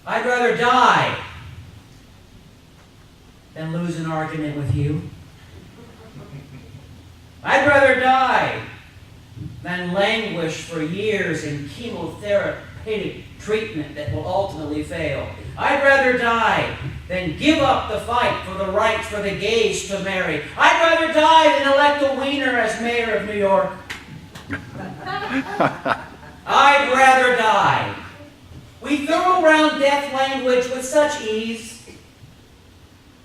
I'd rather die than lose an argument with you. I'd rather die than languish for years in chemotherapeutic treatment that will ultimately fail. I'd rather die than give up the fight for the rights for the gays to marry. I'd rather die than elect a wiener as mayor of New York. I'd rather die. We throw around death language with such ease,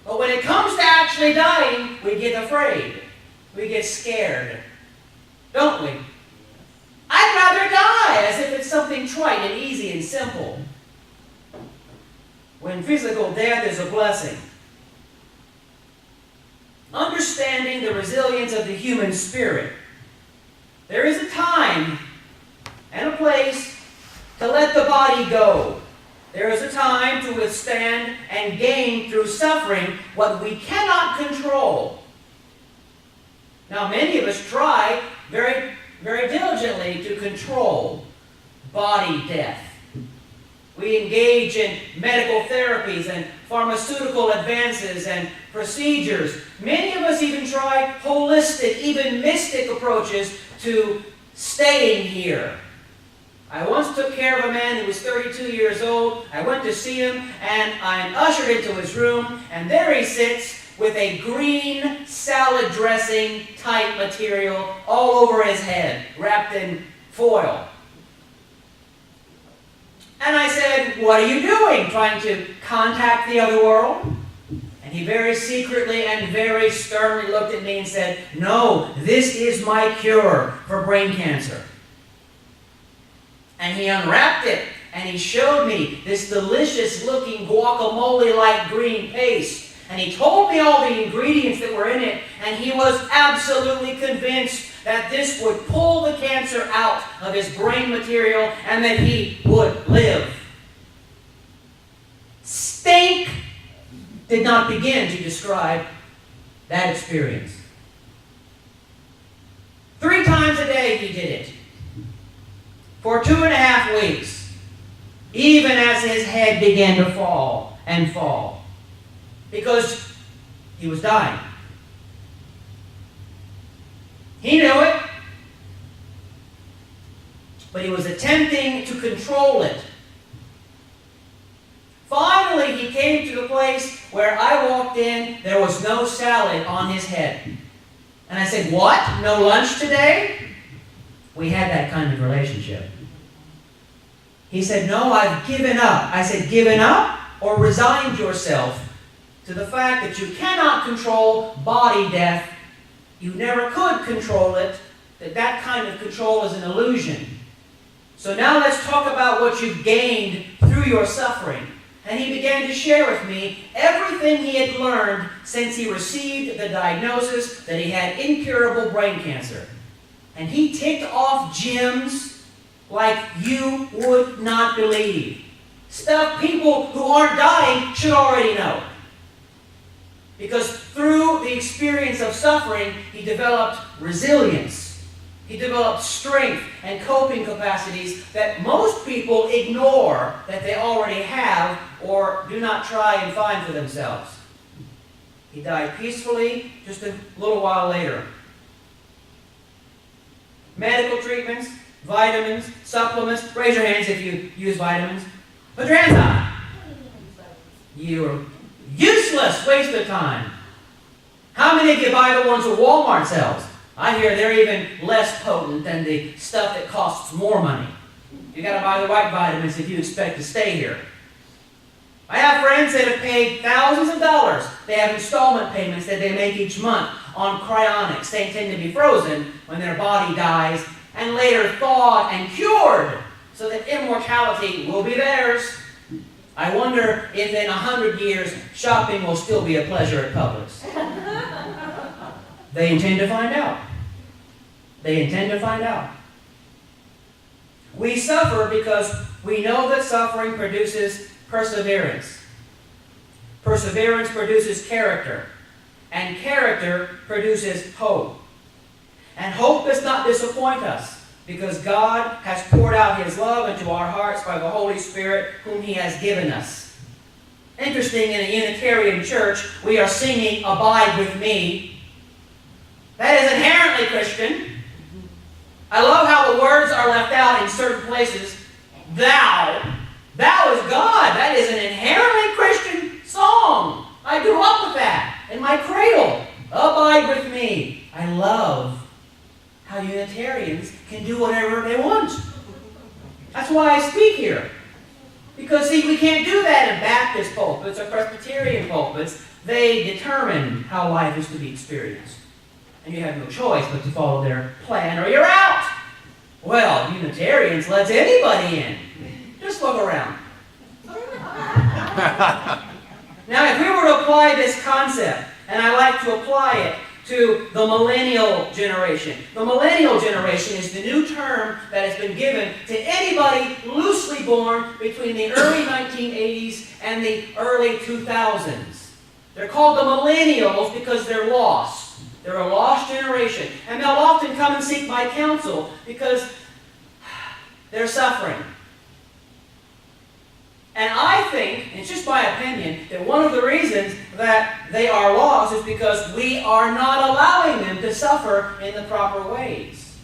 but when it comes to actually dying, we get afraid. We get scared, don't we? I'd rather die, as if it's something trite and easy and simple, when physical death is a blessing. Understanding the resilience of the human spirit, there is a time and a place to let the body go. There is a time to withstand and gain through suffering what we cannot control. Now, many of us try very, very diligently to control body death. We engage in medical therapies and pharmaceutical advances and procedures. Many of us even try holistic, even mystic approaches to staying here. I once took care of a man who was 32 years old. I went to see him, and I'm ushered into his room, and there he sits with a green salad dressing type material all over his head, wrapped in foil. And I said, "What are you doing? Trying to contact the other world?" And he very secretly and very sternly looked at me and said, "No, this is my cure for brain cancer." And he unwrapped it, and he showed me this delicious-looking guacamole-like green paste. And he told me all the ingredients that were in it, and he was absolutely convinced that this would pull the cancer out of his brain material and that he would live. Stink did not begin to describe that experience. 3 times a day he did it. For 2.5 weeks, even as his head began to fall and fall, because he was dying. He knew it, but he was attempting to control it. Finally, he came to the place where I walked in, there was no salad on his head. And I said, "What? No lunch today?" We had that kind of relationship. He said, "No, I've given up." I said, "Given up or resigned yourself to the fact that you cannot control body death? You never could control it, that kind of control is an illusion. So now let's talk about what you've gained through your suffering." And he began to share with me everything he had learned since he received the diagnosis that he had incurable brain cancer. And he ticked off gems like you would not believe. Stuff people who aren't dying should already know. Because through the experience of suffering, he developed resilience. He developed strength and coping capacities that most people ignore that they already have or do not try and find for themselves. He died peacefully just a little while later. Medical treatments, vitamins, supplements. Raise your hands if you use vitamins. Put your hands on. You're useless waste of time. How many of you buy the ones that Walmart sells? I hear they're even less potent than the stuff that costs more money. You got to buy the right vitamins if you expect to stay here. I have friends that have paid thousands of dollars. They have installment payments that they make each month on cryonics. They tend to be frozen when their body dies and later thawed and cured so that immortality will be theirs. I wonder if in 100 years shopping will still be a pleasure at Publix. They intend to find out. They intend to find out. We suffer because we know that suffering produces perseverance. Perseverance produces character. And character produces hope. And hope does not disappoint us because God has poured out His love into our hearts by the Holy Spirit whom He has given us. Interesting, in a Unitarian church, we are singing Abide With Me. That is inherently Christian. I love how the words are left out in certain places. Thou. Thou is God. That is an inherently Christian song. I grew up with that in my cradle. Abide with me. I love how Unitarians can do whatever they want. That's why I speak here. Because, see, we can't do that in Baptist pulpits or Presbyterian pulpits. They determine how life is to be experienced. And you have no choice but to follow their plan or you're out. Well, Unitarians lets anybody in. Just look around. Now, if we were to apply this concept, and I like to apply it to the millennial generation. The millennial generation is the new term that has been given to anybody loosely born between the early 1980s and the early 2000s. They're called the millennials because they're lost. They're a lost generation. And they'll often come and seek my counsel because they're suffering. And I think, and it's just my opinion, that one of the reasons that they are lost is because we are not allowing them to suffer in the proper ways.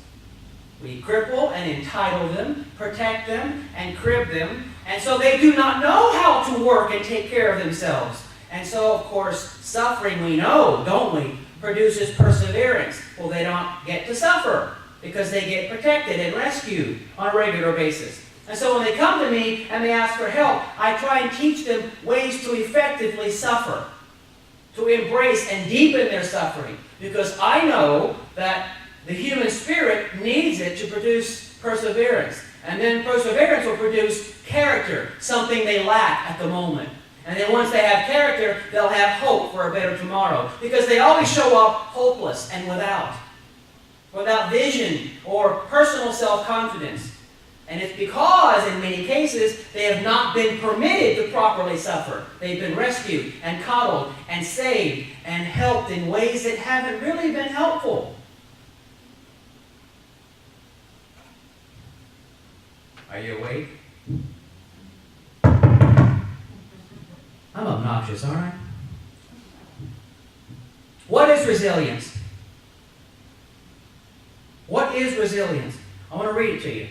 We cripple and entitle them, protect them, and crib them, and so they do not know how to work and take care of themselves. And so, of course, suffering, we know, don't we, produces perseverance. Well, they don't get to suffer because they get protected and rescued on a regular basis. And so when they come to me and they ask for help, I try and teach them ways to effectively suffer, to embrace and deepen their suffering. Because I know that the human spirit needs it to produce perseverance. And then perseverance will produce character, something they lack at the moment. And then once they have character, they'll have hope for a better tomorrow. Because they always show up hopeless and without vision or personal self-confidence. And it's because, in many cases, they have not been permitted to properly suffer. They've been rescued and coddled and saved and helped in ways that haven't really been helpful. Are you awake? I'm obnoxious, aren't I? What is resilience? What is resilience? I want to read it to you.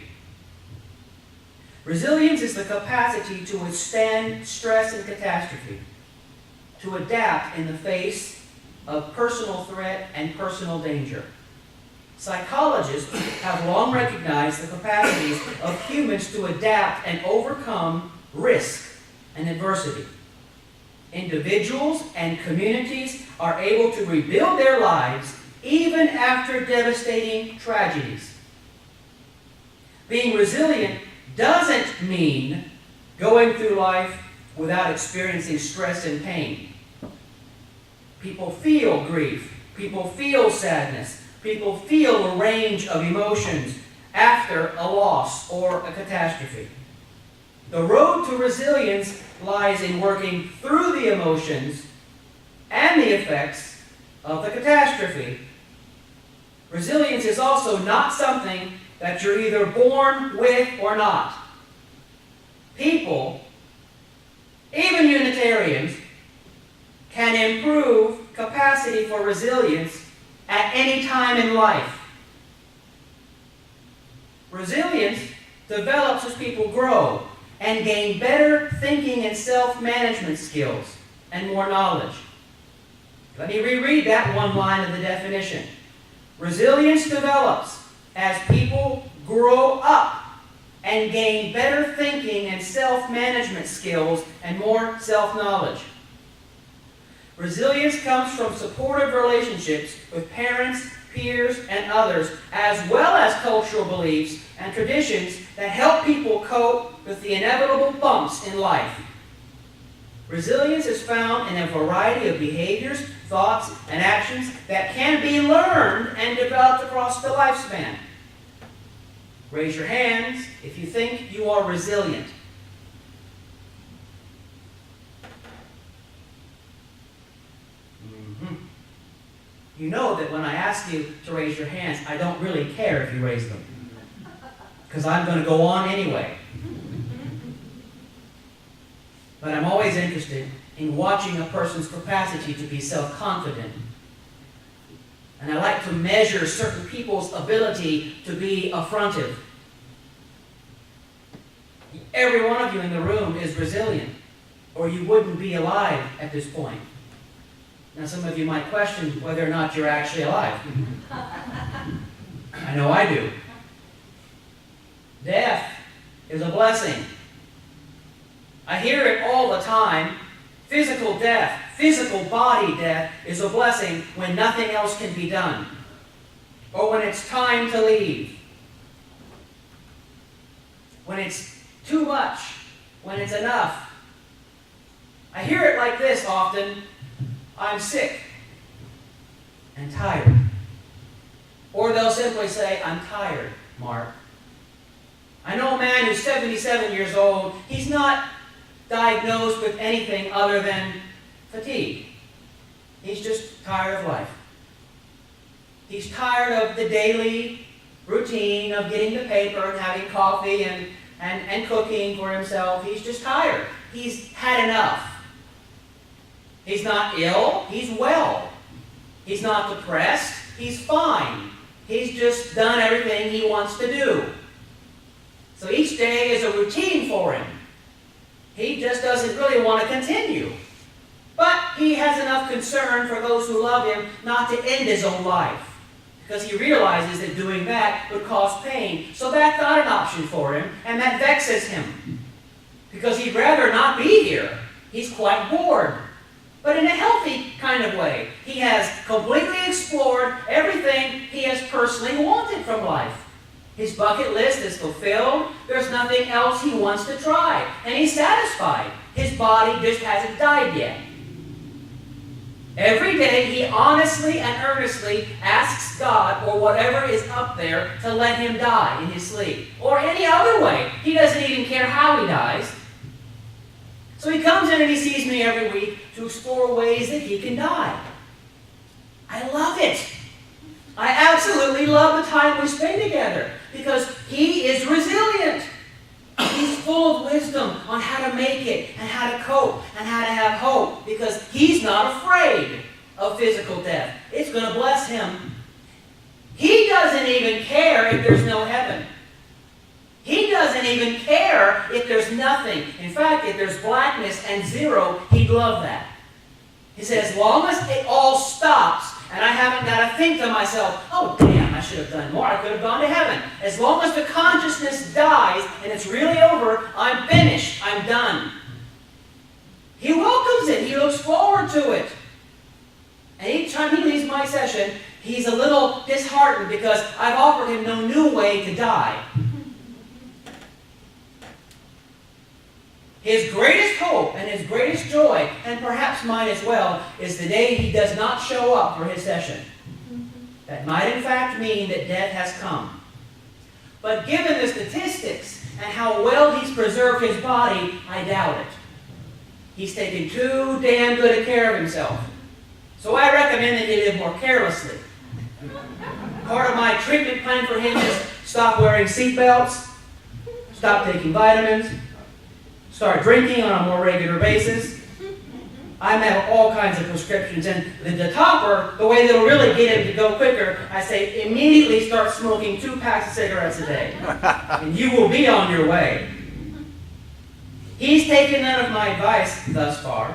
Resilience is the capacity to withstand stress and catastrophe, to adapt in the face of personal threat and personal danger. Psychologists have long recognized the capacities of humans to adapt and overcome risk and adversity. Individuals and communities are able to rebuild their lives even after devastating tragedies. Being resilient doesn't mean going through life without experiencing stress and pain. People feel grief. People feel sadness. People feel a range of emotions after a loss or a catastrophe. The road to resilience lies in working through the emotions and the effects of the catastrophe. Resilience is also not something that you're either born with or not. People, even Unitarians, can improve capacity for resilience at any time in life. Resilience develops as people grow and gain better thinking and self-management skills and more knowledge. Let me reread that one line of the definition. Resilience develops as people grow up and gain better thinking and self-management skills and more self-knowledge. Resilience comes from supportive relationships with parents, peers, and others, as well as cultural beliefs and traditions that help people cope with the inevitable bumps in life. Resilience is found in a variety of behaviors, thoughts, and actions that can be learned and developed across the lifespan. Raise your hands if you think you are resilient. You know that when I ask you to raise your hands, I don't really care if you raise them. because I'm going to go on anyway. But I'm always interested in watching a person's capacity to be self-confident. And I like to measure certain people's ability to be affrontive. Every one of you in the room is resilient, or you wouldn't be alive at this point. Now, some of you might question whether or not you're actually alive. I know I do. Death is a blessing. I hear it all the time. Physical death, physical body death is a blessing when nothing else can be done, or when it's time to leave, when it's too much, when it's enough. I hear it like this often: I'm sick and tired. Or they'll simply say, I'm tired, Mark. I know a man who's 77 years old. He's not diagnosed with anything other than fatigue. He's just tired of life. He's tired of the daily routine of getting the paper and having coffee and cooking for himself. He's just tired. He's had enough. He's not ill. He's well. He's not depressed. He's fine. He's just done everything he wants to do. So each day is a routine for him. He just doesn't really want to continue. But he has enough concern for those who love him not to end his own life, because he realizes that doing that would cause pain. So that's not an option for him, and that vexes him, because he'd rather not be here. He's quite bored. But in a healthy kind of way. He has completely explored everything he has personally wanted from life. His bucket list is fulfilled. There's nothing else he wants to try. And he's satisfied. His body just hasn't died yet. Every day he honestly and earnestly asks God, or whatever is up there, to let him die in his sleep. Or any other way. He doesn't even care how he dies. So he comes in and he sees me every week to explore ways that he can die. I love it. I absolutely love the time we spend together, because he is resilient. He's full of wisdom on how to make it and how to cope and how to have hope, because he's not afraid of physical death. It's going to bless him. He doesn't even care if there's no heaven. He doesn't even care if there's nothing. In fact, if there's blackness and zero, he'd love that. He said, as long as it all stops, and I haven't got to think to myself, oh, damn, I should have done more. I could have gone to heaven. As long as the consciousness dies and it's really over, I'm finished. I'm done. He welcomes it. He looks forward to it. And each time he leaves my session, he's a little disheartened because I've offered him no new way to die. His greatest hope and his greatest joy, and perhaps mine as well, is the day he does not show up for his session. That might in fact mean that death has come. But given the statistics and how well he's preserved his body, I doubt it. He's taken too damn good a care of himself. So I recommend that he live more carelessly. Part of my treatment plan for him is stop wearing seatbelts, stop taking vitamins, start drinking on a more regular basis. I have all kinds of prescriptions. And the topper, the way that'll really get him to go quicker, I say immediately start smoking 2 packs of cigarettes a day. And you will be on your way. He's taken none of my advice thus far.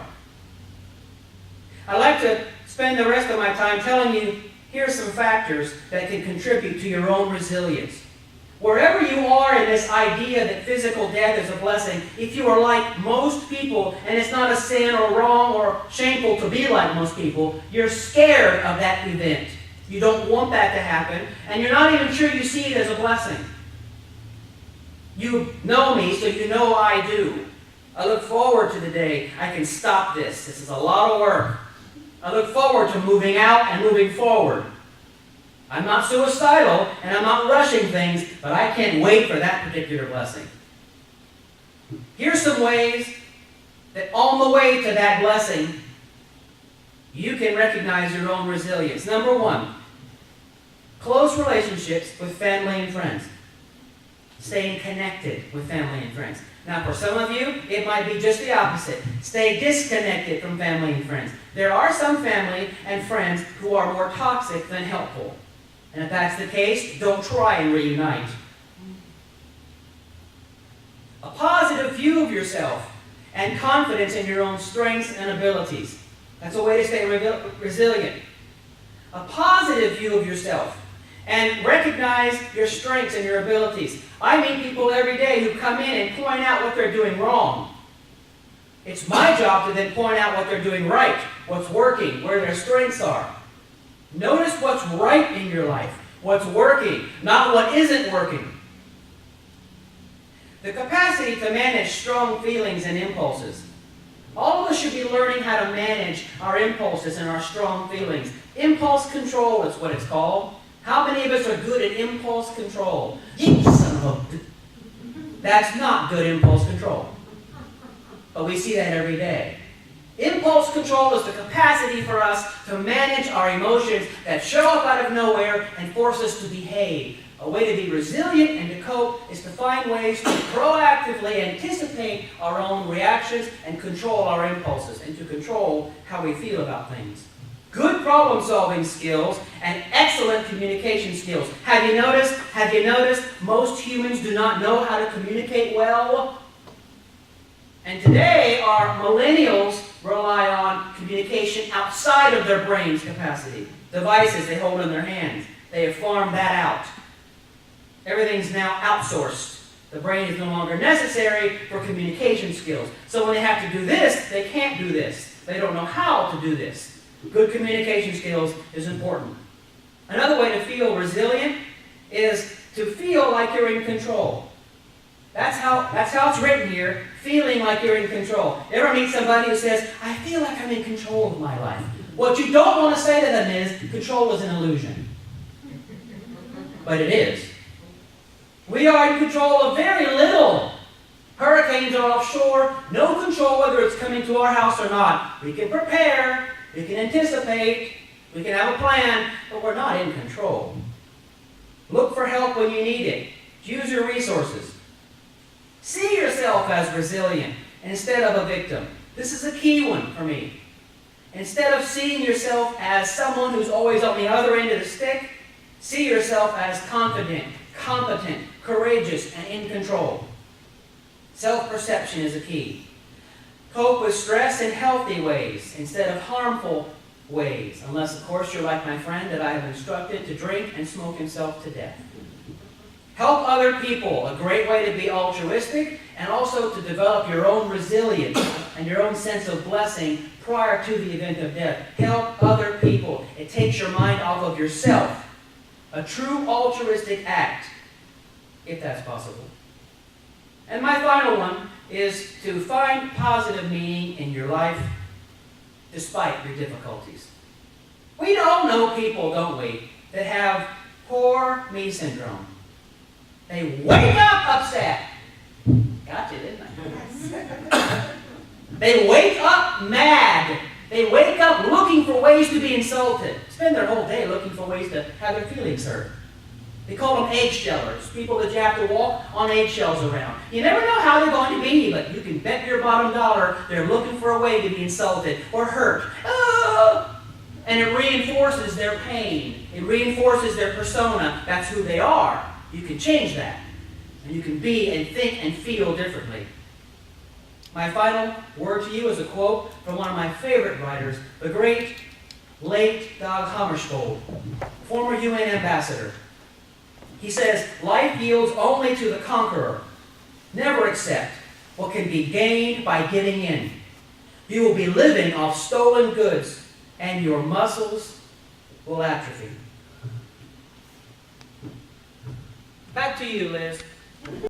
I like to spend the rest of my time telling you, here's some factors that can contribute to your own resilience. Wherever you are in this idea that physical death is a blessing, if you are like most people, and it's not a sin or wrong or shameful to be like most people, you're scared of that event. You don't want that to happen, and you're not even sure you see it as a blessing. You know me, so you know I do. I look forward to the day I can stop this. This is a lot of work. I look forward to moving out and moving forward. I'm not suicidal, and I'm not rushing things, but I can't wait for that particular blessing. Here's some ways that on the way to that blessing, you can recognize your own resilience. Number 1, close relationships with family and friends. staying connected with family and friends. Now, for some of you, it might be just the opposite. Stay disconnected from family and friends. There are some family and friends who are more toxic than helpful. And if that's the case, don't try and reunite. A positive view of yourself and confidence in your own strengths and abilities. That's a way to stay resilient. A positive view of yourself and recognize your strengths and your abilities. I meet people every day who come in and point out what they're doing wrong. It's my job to then point out what they're doing right, what's working, where their strengths are. Notice what's right in your life, what's working, not what isn't working. The capacity to manage strong feelings and impulses. All of us should be learning how to manage our impulses and our strong feelings. Impulse control is what it's called. How many of us are good at impulse control? You son of a... That's not good impulse control. But we see that every day. Impulse control is the capacity for us to manage our emotions that show up out of nowhere and force us to behave. A way to be resilient and to cope is to find ways to proactively anticipate our own reactions and control our impulses and to control how we feel about things. Good problem-solving skills and excellent communication skills. Have you noticed most humans do not know how to communicate well? And today, our millennials rely on communication outside of their brain's capacity. Devices they hold in their hands. They have farmed that out. Everything's now outsourced. The brain is no longer necessary for communication skills. So when they have to do this, they can't do this. They don't know how to do this. Good communication skills is important. Another way to feel resilient is to feel like you're in control. That's how it's written here, feeling like you're in control. You ever meet somebody who says, I feel like I'm in control of my life? What you don't want to say to them is, control is an illusion. But it is. We are in control of very little. Hurricanes are offshore, no control whether it's coming to our house or not. We can prepare. We can anticipate, we can have a plan, but we're not in control. Look for help when you need it. Use your resources. See yourself as resilient instead of a victim. This is a key one for me. Instead of seeing yourself as someone who's always on the other end of the stick, see yourself as confident, competent, courageous, and in control. Self-perception is a key. Cope with stress in healthy ways instead of harmful ways, unless, of course, you're like my friend that I have instructed to drink and smoke himself to death. Help other people, a great way to be altruistic and also to develop your own resilience and your own sense of blessing prior to the event of death. Help other people. It takes your mind off of yourself. A true altruistic act, if that's possible. And my final one is to find positive meaning in your life despite your difficulties. We all know people, don't we, that have poor me syndrome. They wake up upset. Got you, didn't I? They wake up mad. They wake up looking for ways to be insulted. Spend their whole day looking for ways to have their feelings hurt. They call them eggshellers, people that you have to walk on eggshells around. You never know how they're going to be, but you can bet your bottom dollar they're looking for a way to be insulted or hurt. Oh! And it reinforces their pain. It reinforces their persona. That's who they are. You can change that. And you can be and think and feel differently. My final word to you is a quote from one of my favorite writers, the great late Dag Hammarskjöld, former UN ambassador. He says, life yields only to the conqueror. Never accept what can be gained by giving in. You will be living off stolen goods, and your muscles will atrophy. Back to you, Liz.